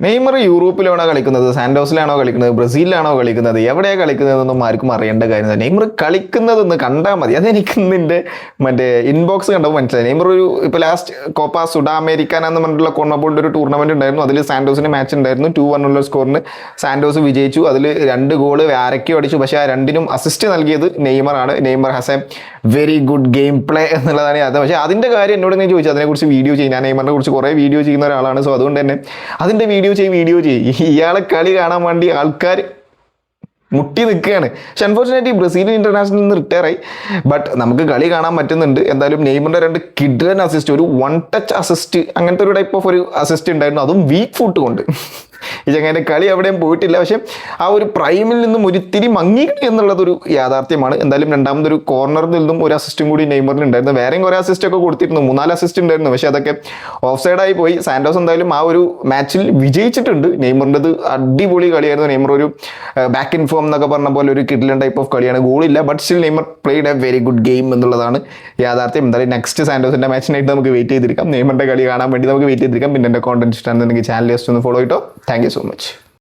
Neymar യൂറോപ്പിലാണോ കളിക്കുന്നത്, സാന്റോസിലാണോ കളിക്കുന്നത്, ബ്രസീലിലാണോ കളിക്കുന്നത്, എവിടെയാണ് കളിക്കുന്നതെന്നൊന്നും ആർക്കും അറിയേണ്ട കാര്യം തന്നെ. നെയ്മർ കളിക്കുന്നതെന്ന് കണ്ടാൽ മതി. അതെനിക്ക് ഇന്നിൻ്റെ മറ്റേ ഇൻബോക്സ് കണ്ടപ്പോൾ മനസ്സിലായി. നെയ്മർ ഒരു ഇപ്പോൾ ലാസ്റ്റ് കോപ്പ സുഡ അമേരിക്കാന എന്ന് പറഞ്ഞിട്ടുള്ള കോൺമബോളിൻ്റെ ഒരു ടൂർണമെൻറ്റ് ഉണ്ടായിരുന്നു. അതിൽ സാന്റോസിൻ്റെ മാച്ച് ഉണ്ടായിരുന്നു. 2-1 സ്കോറിന് സാന്റോസ് വിജയിച്ചു. അതിൽ 2 ഗോള് ആരൊക്കെയോ അടിച്ചു. പക്ഷേ ആ രണ്ടിനും അസിസ്റ്റ് നൽകിയത് നെയ്മറാണ്. Neymar has a very good game play എന്നുള്ളതാണ് അത്. പക്ഷേ അതിൻ്റെ കാര്യം എന്നോട് ഞാൻ ചോദിച്ചു, അതിനെക്കുറിച്ച് വീഡിയോ ചെയ്യും. ഞാൻ നെയ്മറിനെ കുറിച്ച് കുറേ വീഡിയോ ചെയ്യുന്ന ഒരാളാണ്. സോ അതുകൊണ്ട് തന്നെ അതിൻ്റെ വീഡിയോ ചെയ്യും. ഇയാളെ കളി കാണാൻ വേണ്ടി ആൾക്കാർ മുട്ടി നിൽക്കുകയാണ്. പക്ഷെ അൺഫോർച്ചുനേറ്റ്ലി ബ്രസീലിയൻ ഇന്റർനാഷണലിൽ നിന്ന് റിട്ടയർ ആയി. ബട്ട് നമുക്ക് കളി കാണാൻ പറ്റുന്നുണ്ട്. എന്തായാലും നെയ്മറിന്റെ 2 കിഡ്ലൻ അസിസ്റ്റ്, ഒരു 1 ടച്ച് അസിസ്റ്റ്, അങ്ങനത്തെ ഒരു ടൈപ്പ് ഓഫ് ഒരു അസിസ്റ്റ് ഉണ്ടായിരുന്നു. അതും വീക്ക് ഫുട്ട് കൊണ്ട്. ഈ ചങ്ങാൻ്റെ കളി എവിടെയും പോയിട്ടില്ല. പക്ഷെ ആ ഒരു പ്രൈമിൽ നിന്നും ഒരിത്തിരി മങ്ങി എന്നുള്ളതൊരു യാഥാർത്ഥ്യമാണ്. എന്തായാലും രണ്ടാമതൊരു കോർണറിൽ നിന്നും ഒരു അസിസ്റ്റും കൂടി നെയ്മറിന് ഉണ്ടായിരുന്നു. വേറെയും കുറേ അസിസ്റ്റ് ഒക്കെ കൊടുത്തിരുന്നു, 3-4 അസിസ്റ്റ് ഉണ്ടായിരുന്നു. പക്ഷെ അതൊക്കെ ഓഫ് സൈഡായി പോയി. സാന്റോസ് എന്തായാലും ആ ഒരു മാച്ചിൽ വിജയിച്ചിട്ടുണ്ട്. നെയ്മറിൻ്റെത് അടിപൊളി കളിയായിരുന്നു. നെയ്മർ ഒരു ബാക്ക് ഇൻ ഫോം എന്നൊക്കെ പറഞ്ഞ പോലെ ഒരു കിഡ്ലൻ ടൈപ്പ് ഓഫ് കളിയാണ്. ഗോളില്ല, but still Neymar played a very good game എന്നുള്ളതാണ് യാഥാർത്ഥ്യം. എന്തായാലും നെക്സ്റ്റ് സാന്റോസിൻ്റെ മാച്ചിനായിട്ട് നമുക്ക് വെയിറ്റ് ചെയ്തിരിക്കാം. നെയ്മറിൻ്റെ കളി കാണാൻ വേണ്ടി നമുക്ക് വെയിറ്റ് ചെയ്തിരിക്കാം. പിന്നെ എൻ്റെ കോണ്ടന്റ് ഇഷ്ടമാണെന്നുണ്ടെങ്കിൽ ചാനൽ ജസ്റ്റ് ഒന്ന് ഫോളോ ചെയ്തോ. Thank you so much.